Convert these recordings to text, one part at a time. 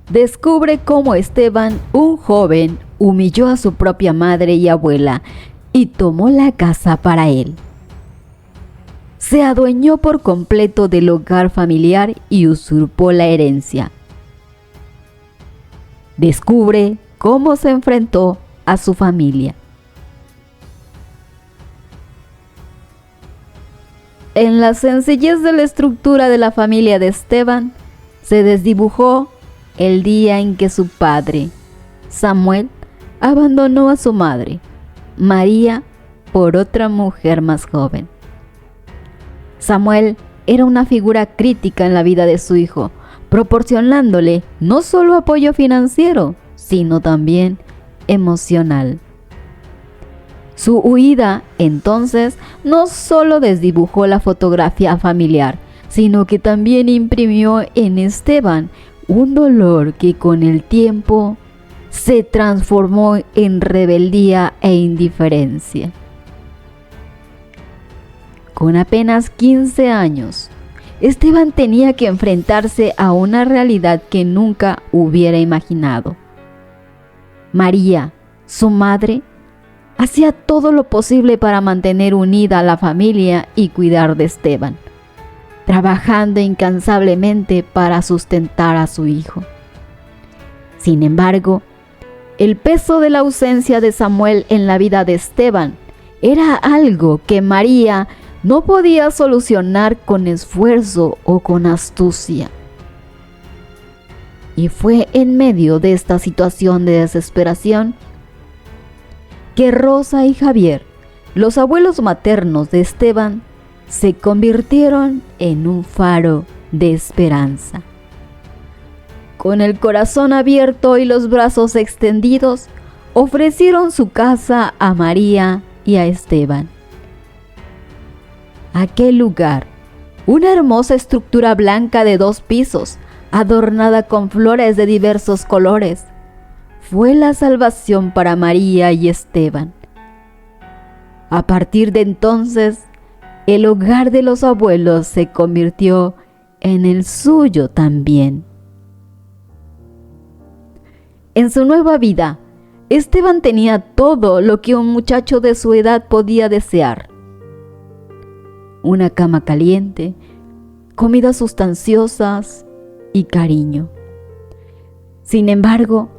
descubre cómo Esteban, un joven, humilló a su propia madre y abuela y tomó la casa para él. Se adueñó por completo del hogar familiar y usurpó la herencia. Descubre cómo se enfrentó a su familia. En la sencillez de la estructura de la familia de Esteban, se desdibujó el día en que su padre, Samuel, abandonó a su madre, María, por otra mujer más joven. Samuel era una figura crítica en la vida de su hijo, proporcionándole no solo apoyo financiero, sino también emocional. Su huida, entonces, no solo desdibujó la fotografía familiar, sino que también imprimió en Esteban un dolor que con el tiempo se transformó en rebeldía e indiferencia. Con apenas 15 años, Esteban tenía que enfrentarse a una realidad que nunca hubiera imaginado. María, su madre, hacía todo lo posible para mantener unida a la familia y cuidar de Esteban, trabajando incansablemente para sustentar a su hijo. Sin embargo, el peso de la ausencia de Samuel en la vida de Esteban era algo que María no podía solucionar con esfuerzo o con astucia. Y fue en medio de esta situación de desesperación que Rosa y Javier, los abuelos maternos de Esteban, se convirtieron en un faro de esperanza. Con el corazón abierto y los brazos extendidos, ofrecieron su casa a María y a Esteban. Aquel lugar, una hermosa estructura blanca de 2 pisos, adornada con flores de diversos colores, fue la salvación para María y Esteban. A partir de entonces, el hogar de los abuelos se convirtió en el suyo también. En su nueva vida, Esteban tenía todo lo que un muchacho de su edad podía desear: una cama caliente, comidas sustanciosas y cariño. Sin embargo,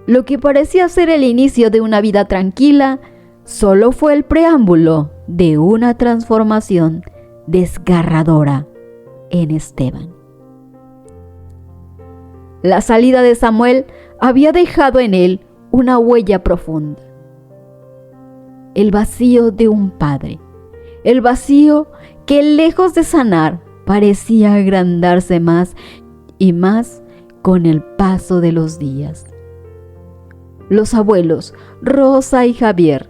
lo que parecía ser el inicio de una vida tranquila solo fue el preámbulo de una transformación desgarradora en Esteban. La salida de Samuel había dejado en él una huella profunda. El vacío de un padre, el vacío que lejos de sanar parecía agrandarse más y más con el paso de los días. Los abuelos, Rosa y Javier,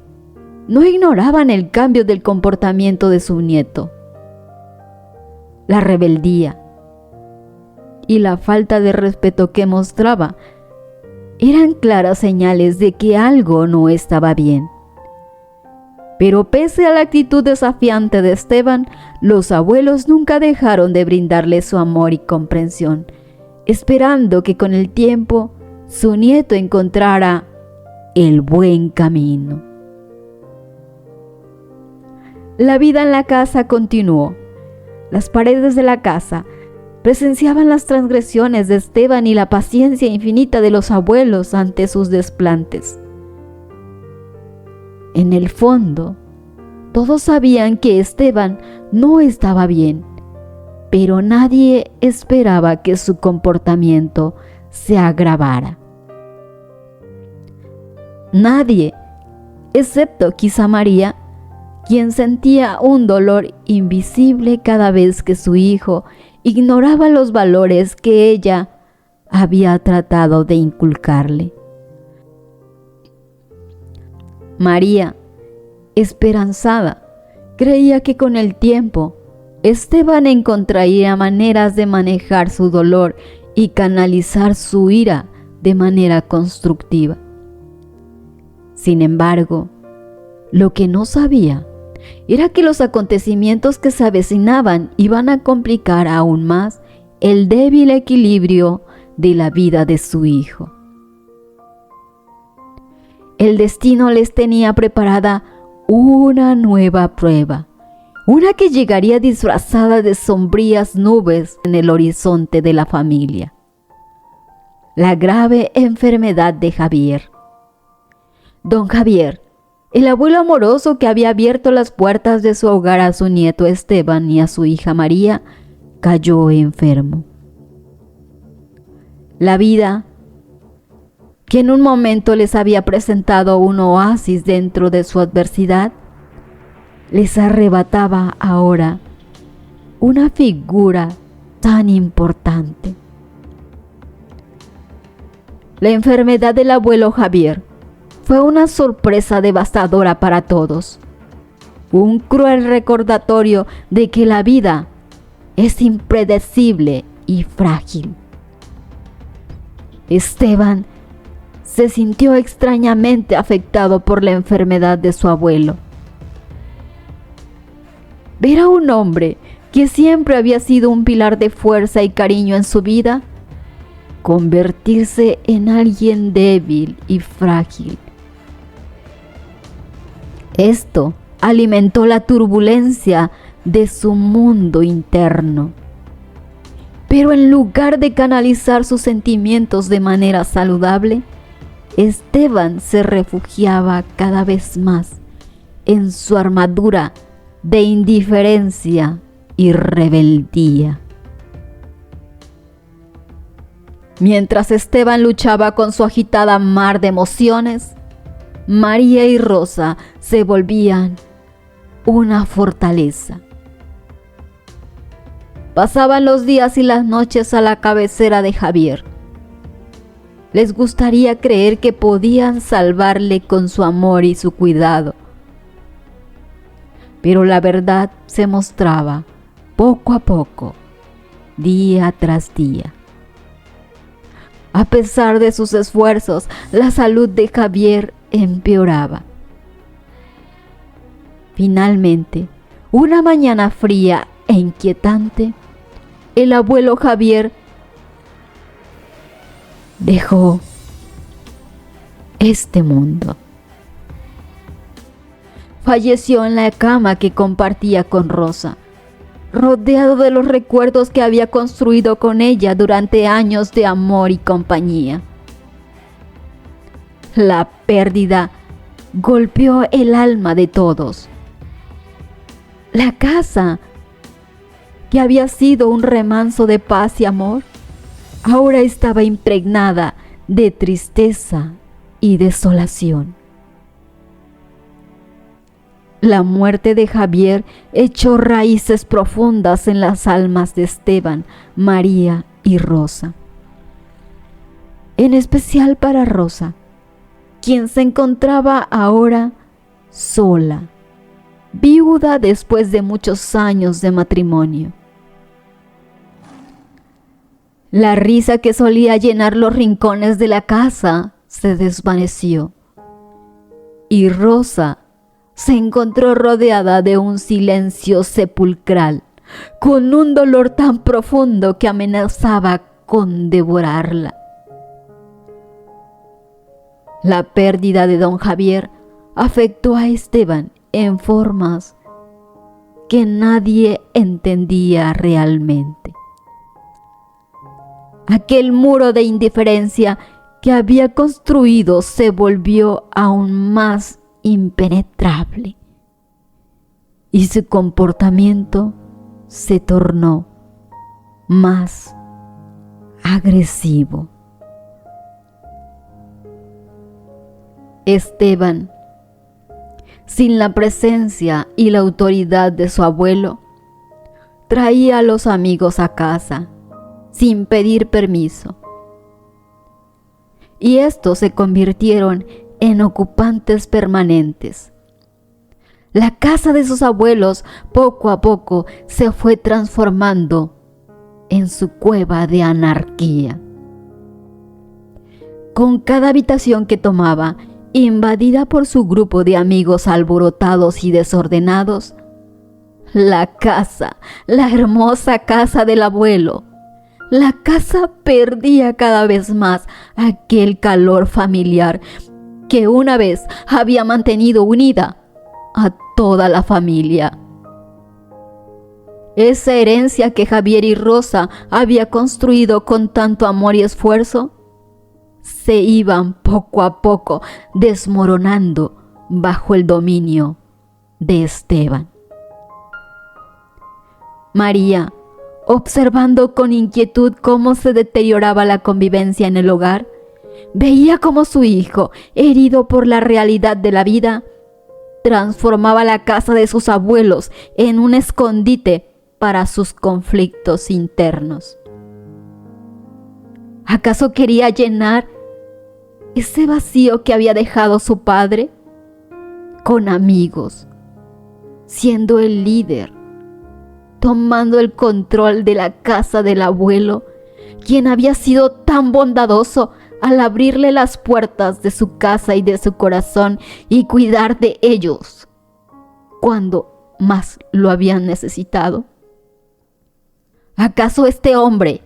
no ignoraban el cambio del comportamiento de su nieto. La rebeldía y la falta de respeto que mostraba eran claras señales de que algo no estaba bien. Pero pese a la actitud desafiante de Esteban, los abuelos nunca dejaron de brindarle su amor y comprensión, esperando que con el tiempo su nieto encontrara el buen camino. La vida en la casa continuó. Las paredes de la casa presenciaban las transgresiones de Esteban y la paciencia infinita de los abuelos ante sus desplantes. En el fondo, todos sabían que Esteban no estaba bien, pero nadie esperaba que su comportamiento se agravara. Nadie, excepto quizá María, quien sentía un dolor invisible cada vez que su hijo ignoraba los valores que ella había tratado de inculcarle. María, esperanzada, creía que con el tiempo Esteban encontraría maneras de manejar su dolor y canalizar su ira de manera constructiva. Sin embargo, lo que no sabía era que los acontecimientos que se avecinaban iban a complicar aún más el débil equilibrio de la vida de su hijo. El destino les tenía preparada una nueva prueba, una que llegaría disfrazada de sombrías nubes en el horizonte de la familia. La grave enfermedad de Javier. Don Javier, el abuelo amoroso que había abierto las puertas de su hogar a su nieto Esteban y a su hija María, cayó enfermo. La vida, que en un momento les había presentado un oasis dentro de su adversidad, les arrebataba ahora una figura tan importante. La enfermedad del abuelo Javier fue una sorpresa devastadora para todos, un cruel recordatorio de que la vida es impredecible y frágil. Esteban se sintió extrañamente afectado por la enfermedad de su abuelo. Ver a un hombre que siempre había sido un pilar de fuerza y cariño en su vida, convertirse en alguien débil y frágil. Esto alimentó la turbulencia de su mundo interno. Pero en lugar de canalizar sus sentimientos de manera saludable, Esteban se refugiaba cada vez más en su armadura de indiferencia y rebeldía. Mientras Esteban luchaba con su agitada mar de emociones, María y Rosa se volvían una fortaleza. Pasaban los días y las noches a la cabecera de Javier. Les gustaría creer que podían salvarle con su amor y su cuidado. Pero la verdad se mostraba poco a poco, día tras día. A pesar de sus esfuerzos, la salud de Javier empeoraba. Finalmente, una mañana fría e inquietante, el abuelo Javier dejó este mundo. Falleció en la cama que compartía con Rosa, rodeado de los recuerdos que había construido con ella durante años de amor y compañía. La pérdida golpeó el alma de todos. La casa, que había sido un remanso de paz y amor, ahora estaba impregnada de tristeza y desolación. La muerte de Javier echó raíces profundas en las almas de Esteban, María y Rosa. En especial para Rosa, quien se encontraba ahora sola, viuda después de muchos años de matrimonio. La risa que solía llenar los rincones de la casa se desvaneció, y Rosa se encontró rodeada de un silencio sepulcral, con un dolor tan profundo que amenazaba con devorarla. La pérdida de don Javier afectó a Esteban en formas que nadie entendía realmente. Aquel muro de indiferencia que había construido se volvió aún más impenetrable y su comportamiento se tornó más agresivo. Esteban, sin la presencia y la autoridad de su abuelo, traía a los amigos a casa sin pedir permiso, y estos se convirtieron en ocupantes permanentes. La casa de sus abuelos poco a poco se fue transformando en su cueva de anarquía. Con cada habitación que tomaba, invadida por su grupo de amigos alborotados y desordenados, la hermosa casa del abuelo, la casa perdía cada vez más aquel calor familiar que una vez había mantenido unida a toda la familia. Esa herencia que Javier y Rosa había construido con tanto amor y esfuerzo se iban poco a poco desmoronando bajo el dominio de Esteban. María, observando con inquietud cómo se deterioraba la convivencia en el hogar, veía cómo su hijo, herido por la realidad de la vida, transformaba la casa de sus abuelos en un escondite para sus conflictos internos. ¿Acaso quería llenar ese vacío que había dejado su padre? Con amigos, siendo el líder, tomando el control de la casa del abuelo, quien había sido tan bondadoso al abrirle las puertas de su casa y de su corazón y cuidar de ellos cuando más lo habían necesitado. ¿Acaso este hombre,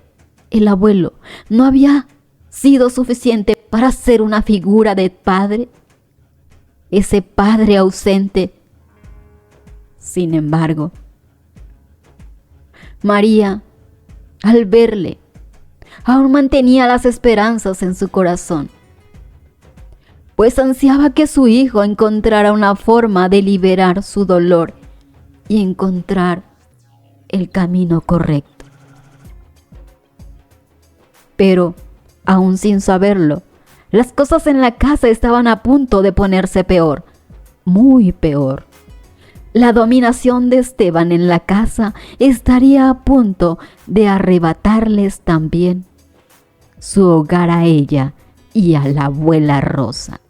el abuelo, no había sido suficiente para ser una figura de padre? Ese padre ausente. Sin embargo, María, al verle, aún mantenía las esperanzas en su corazón, pues ansiaba que su hijo encontrara una forma de liberar su dolor y encontrar el camino correcto. Pero, aún sin saberlo, las cosas en la casa estaban a punto de ponerse peor, muy peor. La dominación de Esteban en la casa estaría a punto de arrebatarles también su hogar a ella y a la abuela Rosa.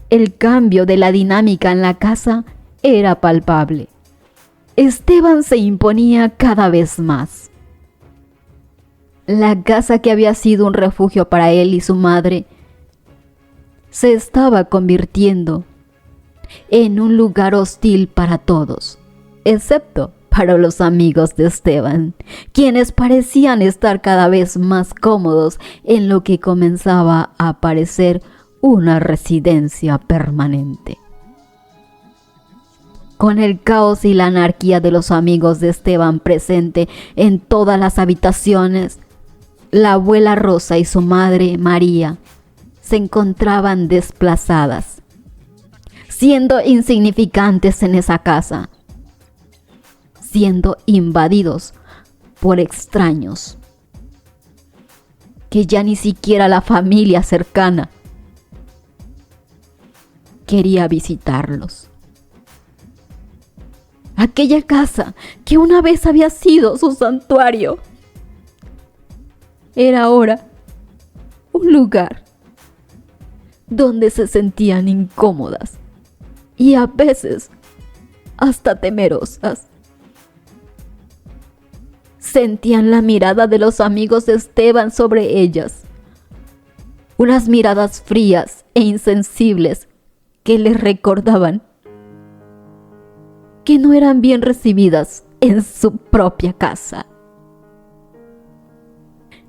El cambio de la dinámica en la casa era palpable. Esteban se imponía cada vez más. La casa que había sido un refugio para él y su madre se estaba convirtiendo en un lugar hostil para todos, excepto para los amigos de Esteban, quienes parecían estar cada vez más cómodos en lo que comenzaba a parecer una residencia permanente. Con el caos y la anarquía de los amigos de Esteban presente en todas las habitaciones, la abuela Rosa y su madre María se encontraban desplazadas, siendo insignificantes en esa casa, siendo invadidos por extraños que ya ni siquiera la familia cercana quería visitarlos. Aquella casa que una vez había sido su santuario era ahora un lugar donde se sentían incómodas y a veces hasta temerosas. Sentían la mirada de los amigos de Esteban sobre ellas, unas miradas frías e insensibles que les recordaban que no eran bien recibidas en su propia casa.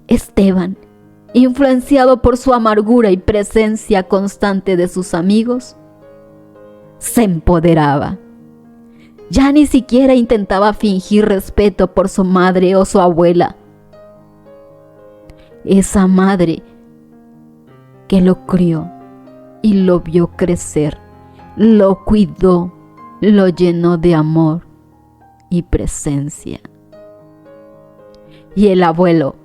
Esteban, influenciado por su amargura y presencia constante de sus amigos, se empoderaba. Ya ni siquiera intentaba fingir respeto por su madre o su abuela. Esa madre que lo crió y lo vio crecer, lo cuidó, lo llenó de amor y presencia. Y el abuelo,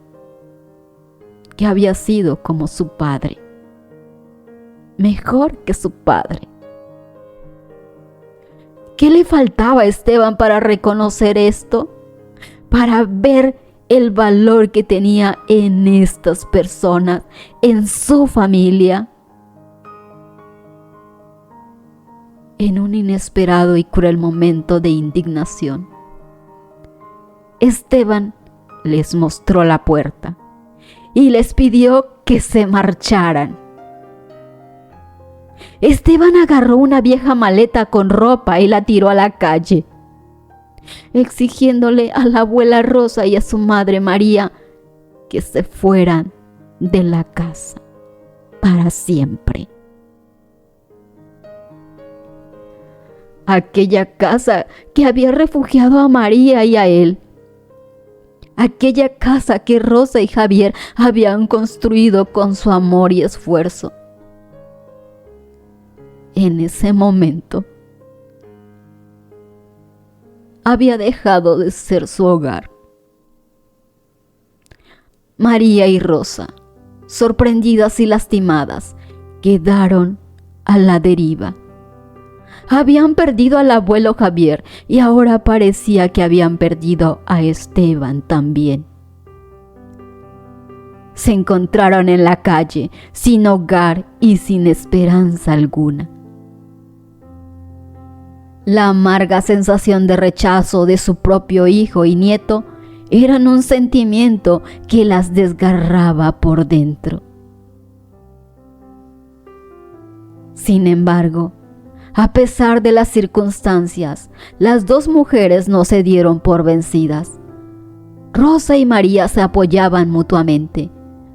que había sido como su padre, mejor que su padre. ¿Qué le faltaba a Esteban para reconocer esto? Para ver el valor que tenía en estas personas, en su familia. En un inesperado y cruel momento de indignación, Esteban les mostró la puerta y les pidió que se marcharan. Esteban agarró una vieja maleta con ropa y la tiró a la calle. exigiéndole a la abuela Rosa y a su madre María que se fueran de la casa para siempre. Aquella casa que había refugiado a María y a él. Aquella casa que Rosa y Javier habían construido con su amor y esfuerzo. En ese momento, había dejado de ser su hogar. María y Rosa, sorprendidas y lastimadas, quedaron a la deriva. Habían perdido al abuelo Javier y ahora parecía que habían perdido a Esteban también. Se encontraron en la calle, sin hogar y sin esperanza alguna. La amarga sensación de rechazo de su propio hijo y nieto eran un sentimiento que las desgarraba por dentro. Sin embargo, a pesar de las circunstancias, las dos mujeres no se dieron por vencidas. Rosa y María se apoyaban mutuamente,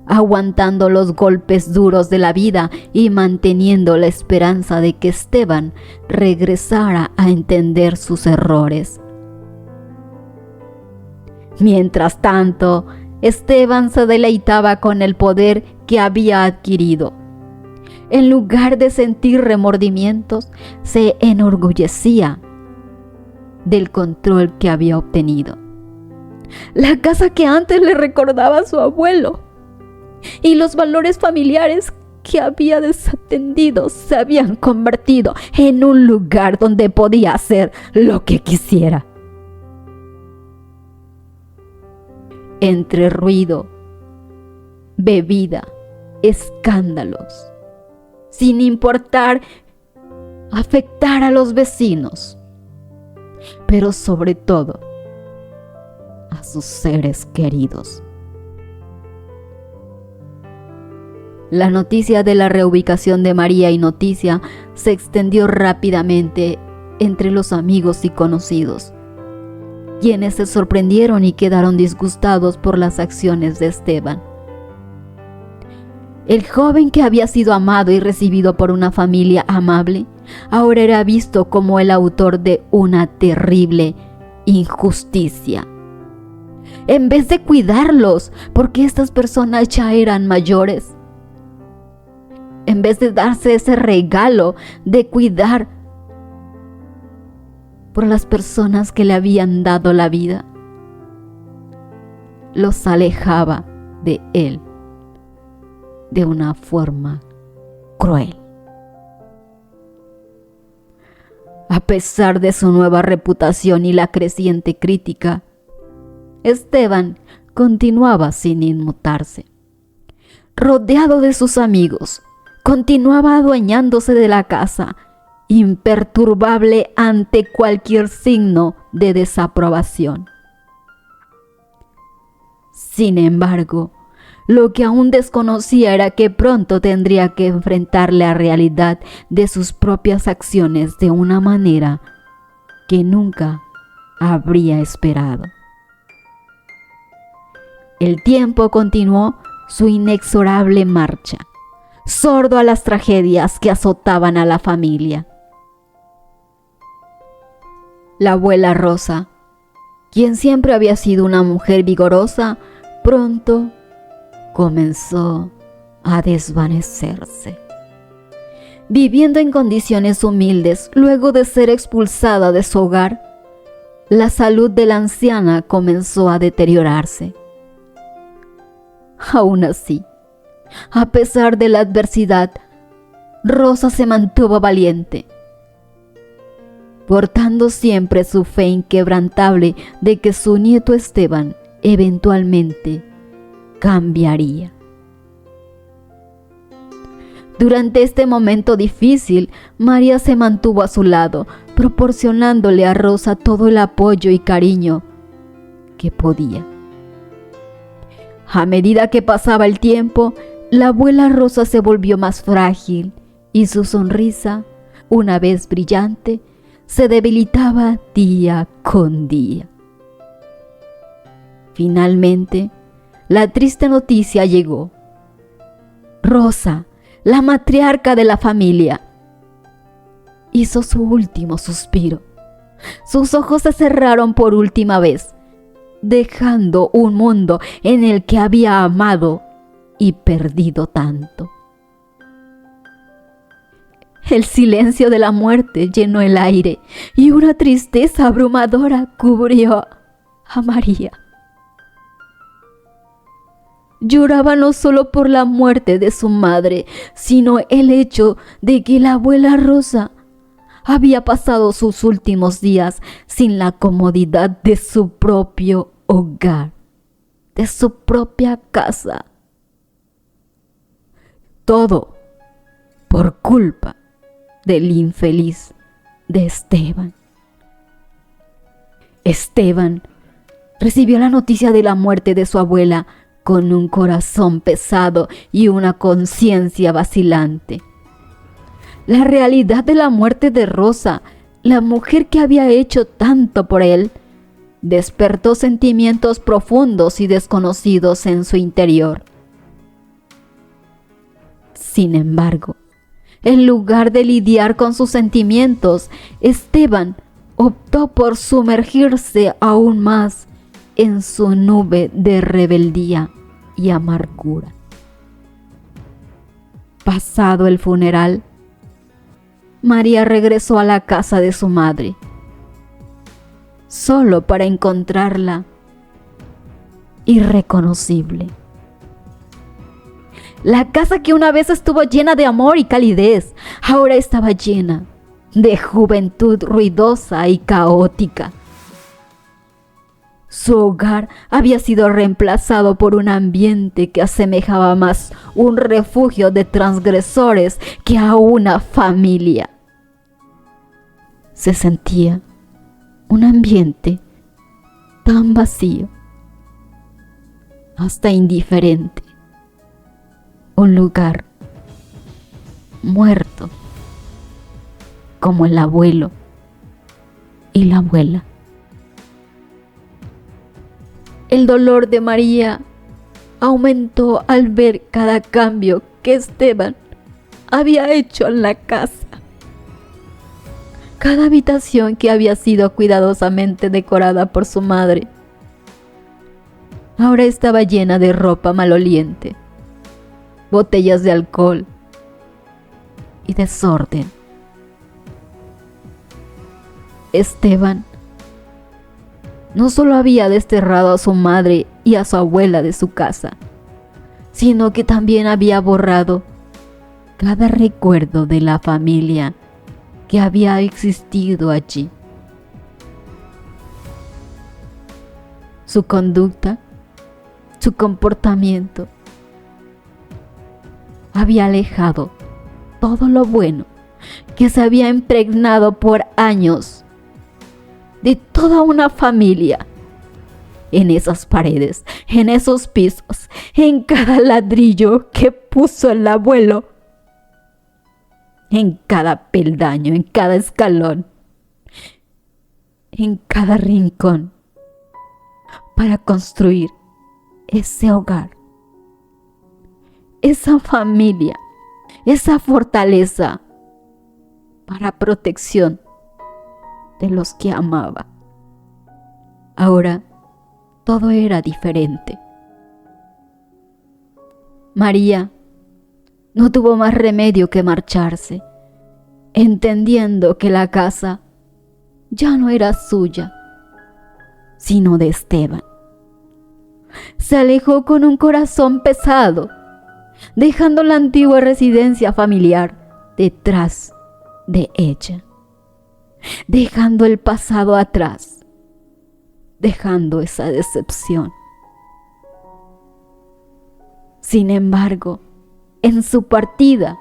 aguantando los golpes duros de la vida y manteniendo la esperanza de que Esteban regresara a entender sus errores. Mientras tanto, Esteban se deleitaba con el poder que había adquirido. En lugar de sentir remordimientos, se enorgullecía del control que había obtenido. La casa que antes le recordaba a su abuelo y los valores familiares que había desatendido se habían convertido en un lugar donde podía hacer lo que quisiera. Entre ruido, bebida, escándalos, sin importar afectar a los vecinos, pero sobre todo a sus seres queridos. La noticia de la reubicación de María y Noticia se extendió rápidamente entre los amigos y conocidos, quienes se sorprendieron y quedaron disgustados por las acciones de Esteban. El joven que había sido amado y recibido por una familia amable, ahora era visto como el autor de una terrible injusticia. En vez de cuidarlos, porque estas personas ya eran mayores, en vez de darse ese regalo de cuidar por las personas que le habían dado la vida, los alejaba de él de una forma cruel. A pesar de su nueva reputación y la creciente crítica, Esteban continuaba sin inmutarse. Rodeado de sus amigos, continuaba adueñándose de la casa, imperturbable ante cualquier signo de desaprobación. Sin embargo, lo que aún desconocía era que pronto tendría que enfrentar la realidad de sus propias acciones de una manera que nunca habría esperado. El tiempo continuó su inexorable marcha, sordo a las tragedias que azotaban a la familia. La abuela Rosa, quien siempre había sido una mujer vigorosa, pronto comenzó a desvanecerse. Viviendo en condiciones humildes, luego de ser expulsada de su hogar, la salud de la anciana comenzó a deteriorarse. Aún así, a pesar de la adversidad, Rosa se mantuvo valiente, portando siempre su fe inquebrantable de que su nieto Esteban eventualmente cambiaría. Durante este momento difícil, María se mantuvo a su lado, proporcionándole a Rosa todo el apoyo y cariño que podía. A medida que pasaba el tiempo, la abuela Rosa se volvió más frágil y su sonrisa, una vez brillante, se debilitaba día con día. Finalmente, la triste noticia llegó. Rosa, la matriarca de la familia, hizo su último suspiro. Sus ojos se cerraron por última vez, dejando un mundo en el que había amado y perdido tanto. El silencio de la muerte llenó el aire y una tristeza abrumadora cubrió a María. Lloraba no solo por la muerte de su madre, sino el hecho de que la abuela Rosa había pasado sus últimos días sin la comodidad de su propio hogar, de su propia casa. Todo por culpa del infeliz de Esteban. Esteban recibió la noticia de la muerte de su abuela con un corazón pesado y una conciencia vacilante. La realidad de la muerte de Rosa, la mujer que había hecho tanto por él, despertó sentimientos profundos y desconocidos en su interior. Sin embargo, en lugar de lidiar con sus sentimientos, Esteban optó por sumergirse aún más en su nube de rebeldía y amargura. Pasado el funeral, María regresó a la casa de su madre, solo para encontrarla irreconocible. La casa que una vez estuvo llena de amor y calidez, ahora estaba llena de juventud ruidosa y caótica. Su hogar había sido reemplazado por un ambiente que asemejaba más un refugio de transgresores que a una familia. Se sentía un ambiente tan vacío, hasta indiferente. Un lugar muerto, como el abuelo y la abuela. El dolor de María aumentó al ver cada cambio que Esteban había hecho en la casa. Cada habitación que había sido cuidadosamente decorada por su madre ahora estaba llena de ropa maloliente, botellas de alcohol y desorden. Esteban no solo había desterrado a su madre y a su abuela de su casa, sino que también había borrado cada recuerdo de la familia que había existido allí. Su conducta, su comportamiento, había alejado todo lo bueno que se había impregnado por años de toda una familia. En esas paredes, en esos pisos, en cada ladrillo que puso el abuelo, en cada peldaño, en cada escalón, en cada rincón, para construir ese hogar, esa familia, esa fortaleza para protección de los que amaba. Ahora todo era diferente. María no tuvo más remedio que marcharse, entendiendo que la casa ya no era suya, sino de Esteban. Se alejó con un corazón pesado, dejando la antigua residencia familiar detrás de ella, dejando el pasado atrás, dejando esa decepción. Sin embargo, en su partida,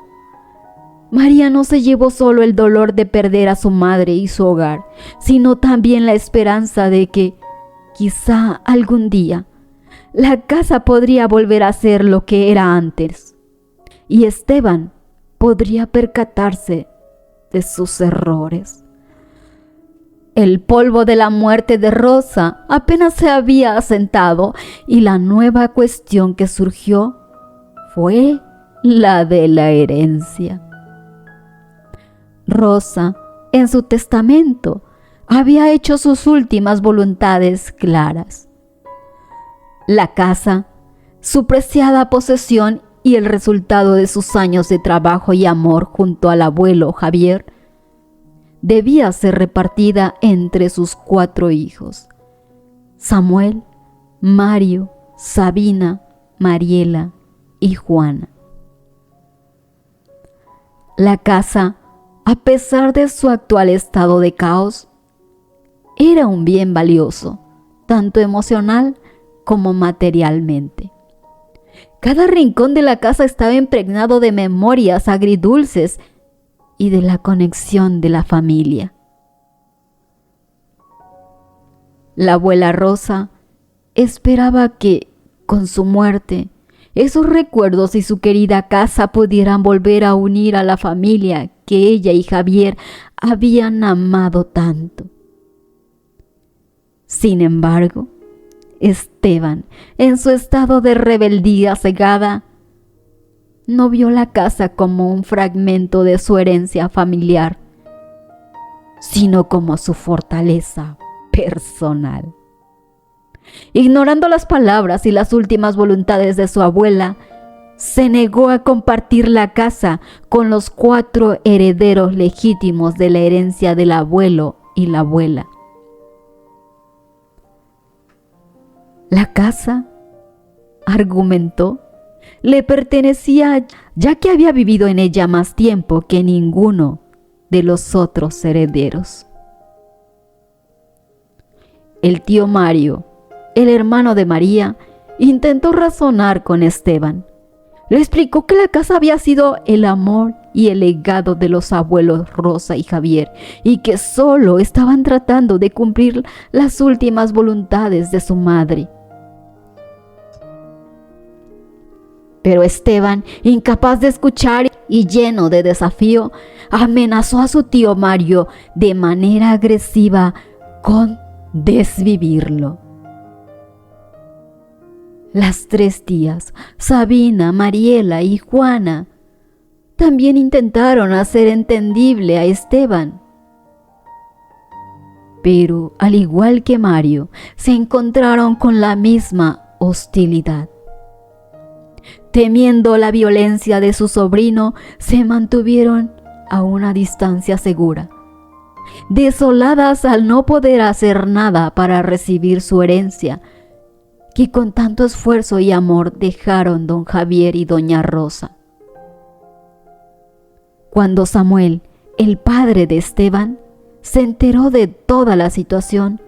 María no se llevó solo el dolor de perder a su madre y su hogar, sino también la esperanza de que, quizá algún día, la casa podría volver a ser lo que era antes, y Esteban podría percatarse de sus errores. El polvo de la muerte de Rosa apenas se había asentado y la nueva cuestión que surgió fue la de la herencia. Rosa, en su testamento, había hecho sus últimas voluntades claras. La casa, su preciada posesión y el resultado de sus años de trabajo y amor junto al abuelo Javier, debía ser repartida entre sus 4 hijos: Samuel, Mario, Sabina, Mariela y Juana. La casa, a pesar de su actual estado de caos, era un bien valioso, tanto emocional como materialmente. Cada rincón de la casa estaba impregnado de memorias agridulces y de la conexión de la familia. La abuela Rosa esperaba que, con su muerte, esos recuerdos y su querida casa pudieran volver a unir a la familia que ella y Javier habían amado tanto. Sin embargo, Esteban, en su estado de rebeldía cegada, no vio la casa como un fragmento de su herencia familiar, sino como su fortaleza personal. Ignorando las palabras y las últimas voluntades de su abuela, se negó a compartir la casa con los 4 herederos legítimos de la herencia del abuelo y la abuela. La casa, argumentó, le pertenecía ya que había vivido en ella más tiempo que ninguno de los otros herederos. El tío Mario, el hermano de María, intentó razonar con Esteban. Le explicó que la casa había sido el amor y el legado de los abuelos Rosa y Javier y que solo estaban tratando de cumplir las últimas voluntades de su madre. Pero Esteban, incapaz de escuchar y lleno de desafío, amenazó a su tío Mario de manera agresiva con desvivirlo. Las 3 tías, Sabina, Mariela y Juana, también intentaron hacer entendible a Esteban. Pero, al igual que Mario, se encontraron con la misma hostilidad. Temiendo la violencia de su sobrino, se mantuvieron a una distancia segura, desoladas al no poder hacer nada para recibir su herencia, que con tanto esfuerzo y amor dejaron don Javier y doña Rosa. Cuando Samuel, el padre de Esteban, se enteró de toda la situación,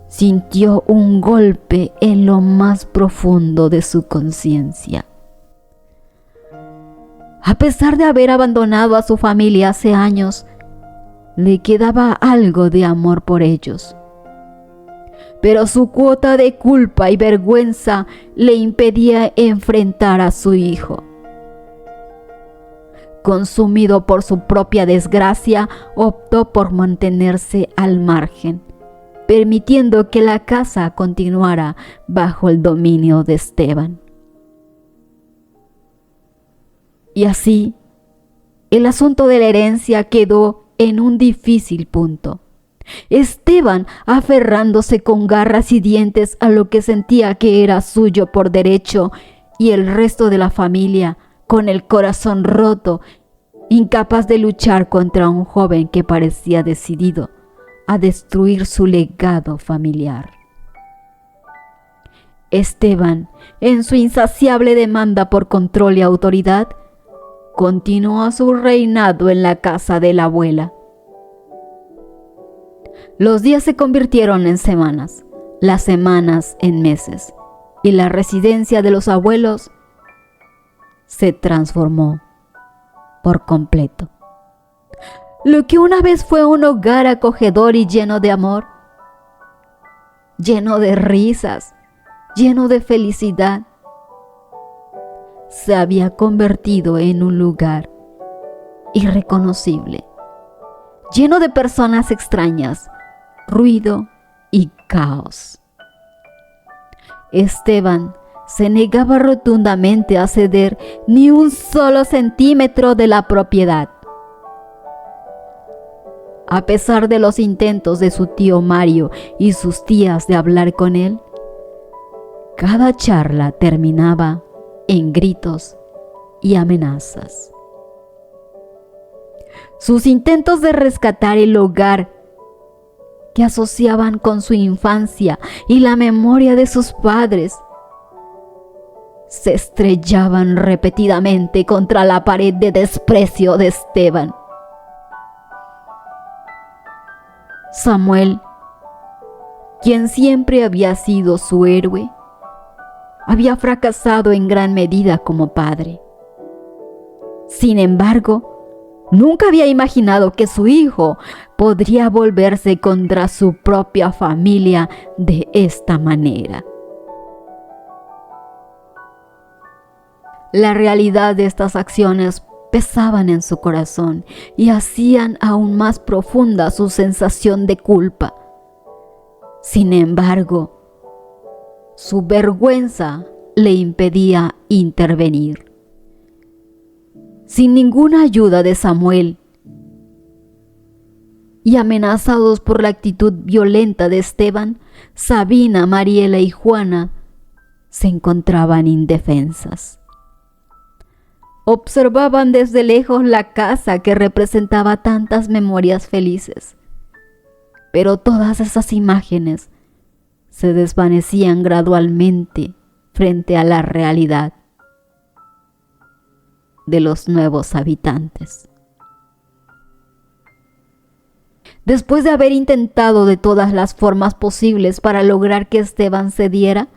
sintió un golpe en lo más profundo de su conciencia. A pesar de haber abandonado a su familia hace años, le quedaba algo de amor por ellos. Pero su cuota de culpa y vergüenza le impedía enfrentar a su hijo. Consumido por su propia desgracia, optó por mantenerse al margen, permitiendo que la casa continuara bajo el dominio de Esteban. Y así, el asunto de la herencia quedó en un difícil punto. Esteban, aferrándose con garras y dientes a lo que sentía que era suyo por derecho, y el resto de la familia, con el corazón roto, incapaz de luchar contra un joven que parecía decidido a destruir su legado familiar. Esteban, en su insaciable demanda por control y autoridad, continuó su reinado en la casa de la abuela. Los días se convirtieron en semanas, las semanas en meses, y la residencia de los abuelos se transformó por completo. Lo que una vez fue un hogar acogedor y lleno de amor, lleno de risas, lleno de felicidad, se había convertido en un lugar irreconocible, lleno de personas extrañas, ruido y caos. Esteban se negaba rotundamente a ceder ni un solo centímetro de la propiedad. A pesar de los intentos de su tío Mario y sus tías de hablar con él, cada charla terminaba en gritos y amenazas. Sus intentos de rescatar el hogar que asociaban con su infancia y la memoria de sus padres se estrellaban repetidamente contra la pared de desprecio de Esteban. Samuel, quien siempre había sido su héroe, había fracasado en gran medida como padre. Sin embargo, nunca había imaginado que su hijo podría volverse contra su propia familia de esta manera. La realidad de estas acciones pesaban en su corazón y hacían aún más profunda su sensación de culpa. Sin embargo, su vergüenza le impedía intervenir. Sin ninguna ayuda de Samuel y amenazados por la actitud violenta de Esteban, Sabina, Mariela y Juana se encontraban indefensas. Observaban desde lejos la casa que representaba tantas memorias felices. Pero todas esas imágenes se desvanecían gradualmente frente a la realidad de los nuevos habitantes. Después de haber intentado de todas las formas posibles para lograr que Esteban cediera,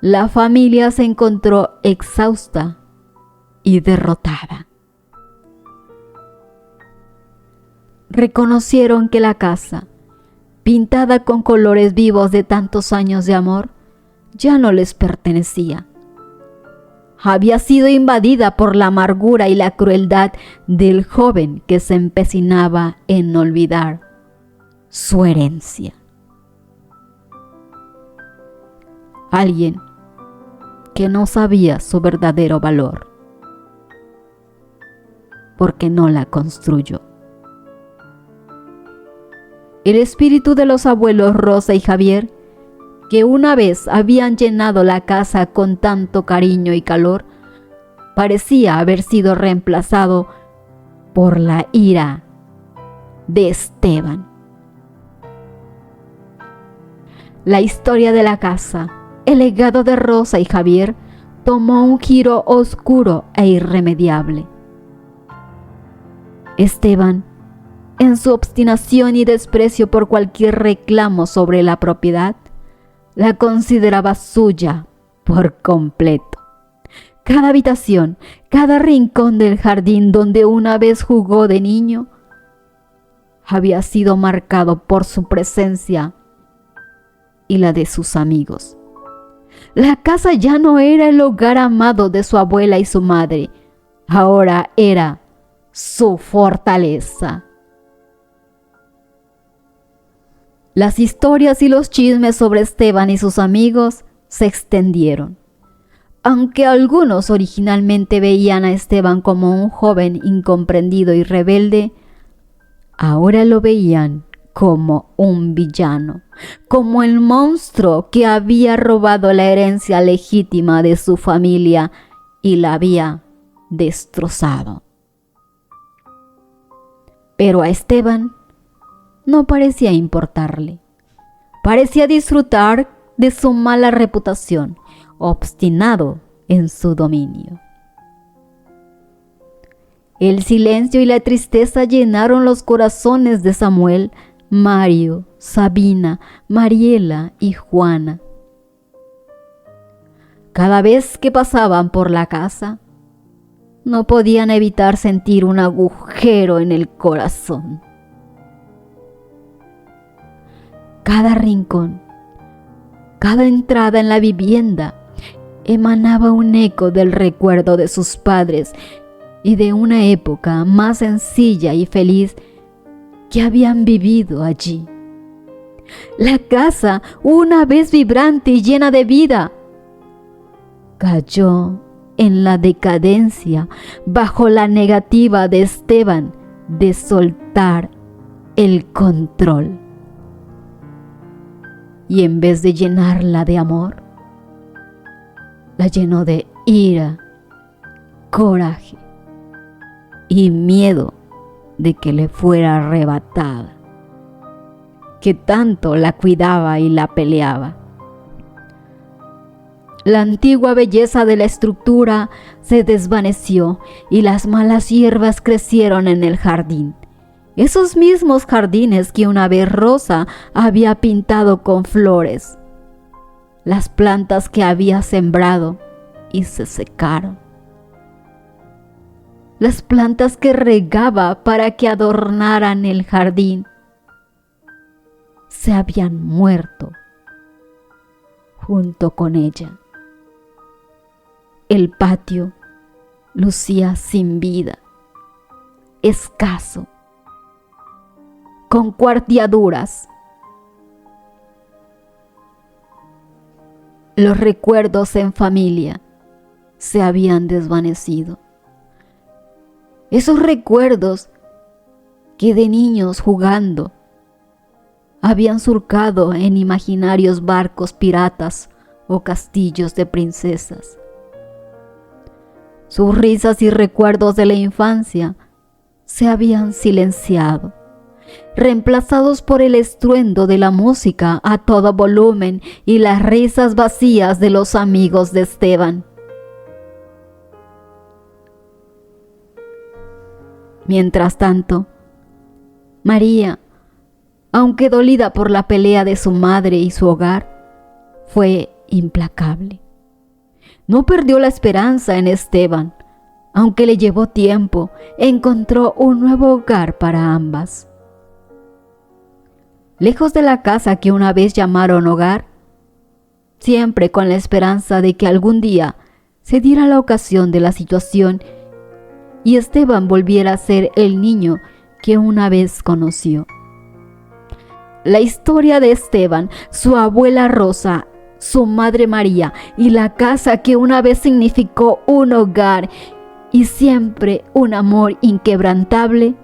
la familia se encontró exhausta y derrotada. Reconocieron que la casa, pintada con colores vivos de tantos años de amor, ya no les pertenecía. Había sido invadida por la amargura y la crueldad del joven que se empecinaba en olvidar su herencia. Alguien que no sabía su verdadero valor, porque no la construyó. El espíritu de los abuelos Rosa y Javier, que una vez habían llenado la casa con tanto cariño y calor, parecía haber sido reemplazado por la ira de Esteban. La historia de la casa, el legado de Rosa y Javier, tomó un giro oscuro e irremediable. Esteban, en su obstinación y desprecio por cualquier reclamo sobre la propiedad, la consideraba suya por completo. Cada habitación, cada rincón del jardín donde una vez jugó de niño, había sido marcado por su presencia y la de sus amigos. La casa ya no era el hogar amado de su abuela y su madre, ahora era su fortaleza. Las historias y los chismes sobre Esteban y sus amigos se extendieron. Aunque algunos originalmente veían a Esteban como un joven incomprendido y rebelde, ahora lo veían como un villano, como el monstruo que había robado la herencia legítima de su familia y la había destrozado. Pero a Esteban no parecía importarle. Parecía disfrutar de su mala reputación, obstinado en su dominio. El silencio y la tristeza llenaron los corazones de Samuel, Mario, Sabina, Mariela y Juana. Cada vez que pasaban por la casa, no podían evitar sentir un agujero en el corazón. Cada rincón, cada entrada en la vivienda emanaba un eco del recuerdo de sus padres y de una época más sencilla y feliz que habían vivido allí. La casa, una vez vibrante y llena de vida, cayó en la decadencia bajo la negativa de Esteban de soltar el control. Y en vez de llenarla de amor, la llenó de ira, coraje y miedo de que le fuera arrebatada, que tanto la cuidaba y la peleaba. La antigua belleza de la estructura se desvaneció y las malas hierbas crecieron en el jardín. Esos mismos jardines que una vez Rosa había pintado con flores. Las plantas que había sembrado y se secaron. Las plantas que regaba para que adornaran el jardín se habían muerto junto con ella. El patio lucía sin vida, escaso, con cuarteaduras. Los recuerdos en familia se habían desvanecido. Esos recuerdos que de niños jugando habían surcado en imaginarios barcos piratas o castillos de princesas. Sus risas y recuerdos de la infancia se habían silenciado, reemplazados por el estruendo de la música a todo volumen y las risas vacías de los amigos de Esteban. Mientras tanto, María, aunque dolida por la pelea de su madre y su hogar, fue implacable. No perdió la esperanza en Esteban. Aunque le llevó tiempo, encontró un nuevo hogar para ambas. Lejos de la casa que una vez llamaron hogar, siempre con la esperanza de que algún día se diera la ocasión de la situación y Esteban volviera a ser el niño que una vez conoció. La historia de Esteban, su abuela Rosa, su madre María y la casa que una vez significó un hogar y siempre un amor inquebrantable,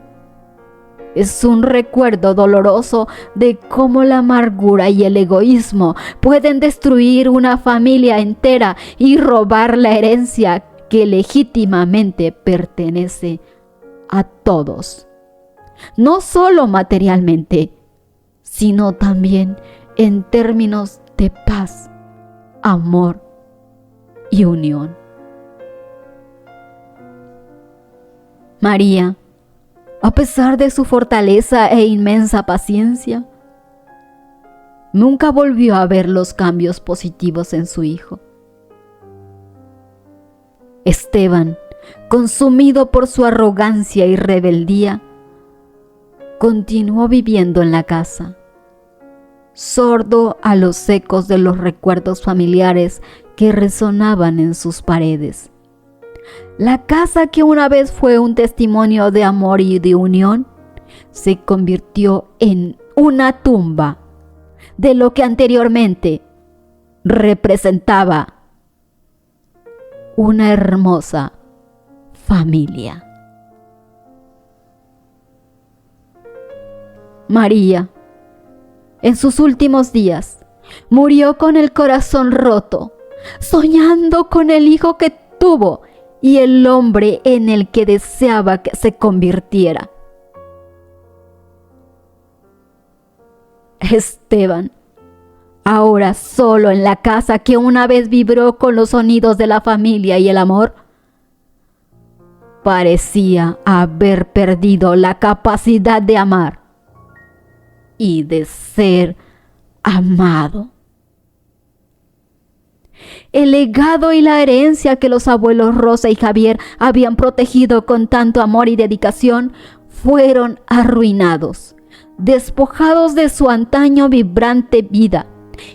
es un recuerdo doloroso de cómo la amargura y el egoísmo pueden destruir una familia entera y robar la herencia que legítimamente pertenece a todos. No solo materialmente, sino también en términos de paz, amor y unión. María, a pesar de su fortaleza e inmensa paciencia, nunca volvió a ver los cambios positivos en su hijo. Esteban, consumido por su arrogancia y rebeldía, continuó viviendo en la casa, sordo a los ecos de los recuerdos familiares que resonaban en sus paredes. La casa que una vez fue un testimonio de amor y de unión, se convirtió en una tumba de lo que anteriormente representaba una hermosa familia. María, en sus últimos días, murió con el corazón roto, soñando con el hijo que tuvo y el hombre en el que deseaba que se convirtiera. Esteban, ahora solo en la casa que una vez vibró con los sonidos de la familia y el amor, parecía haber perdido la capacidad de amar y de ser amado. El legado y la herencia que los abuelos Rosa y Javier habían protegido con tanto amor y dedicación fueron arruinados, despojados de su antaño vibrante vida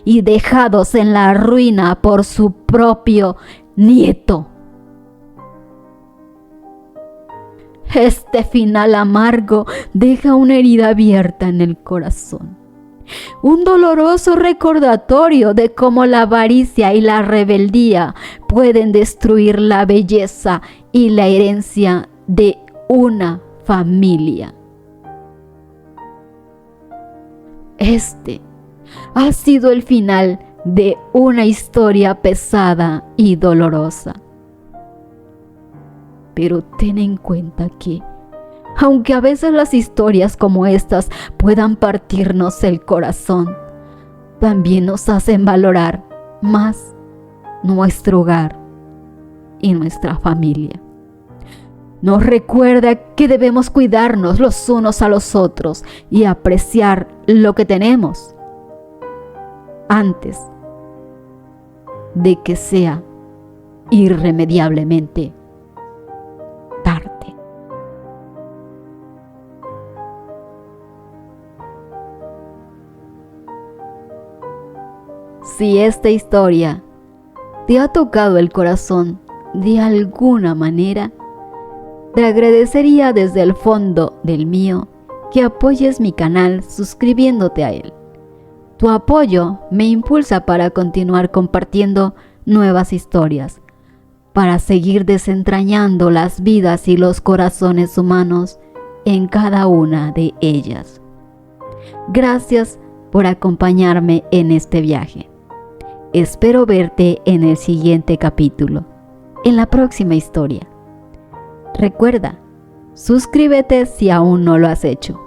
y dejados en la ruina por su propio nieto. Este final amargo deja una herida abierta en el corazón un doloroso recordatorio de cómo la avaricia y la rebeldía pueden destruir la belleza y la herencia de una familia. Este ha sido el final de una historia pesada y dolorosa. Pero ten en cuenta que, aunque a veces las historias como estas puedan partirnos el corazón, también nos hacen valorar más nuestro hogar y nuestra familia. Nos recuerda que debemos cuidarnos los unos a los otros y apreciar lo que tenemos antes de que sea irremediablemente tarde. Si esta historia te ha tocado el corazón de alguna manera, te agradecería desde el fondo del mío que apoyes mi canal suscribiéndote a él. Tu apoyo me impulsa para continuar compartiendo nuevas historias, para seguir desentrañando las vidas y los corazones humanos en cada una de ellas. Gracias por acompañarme en este viaje. Espero verte en el siguiente capítulo, en la próxima historia. Recuerda, suscríbete si aún no lo has hecho.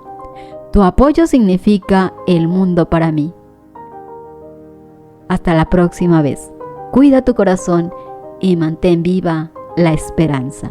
Tu apoyo significa el mundo para mí. Hasta la próxima vez. Cuida tu corazón y mantén viva la esperanza.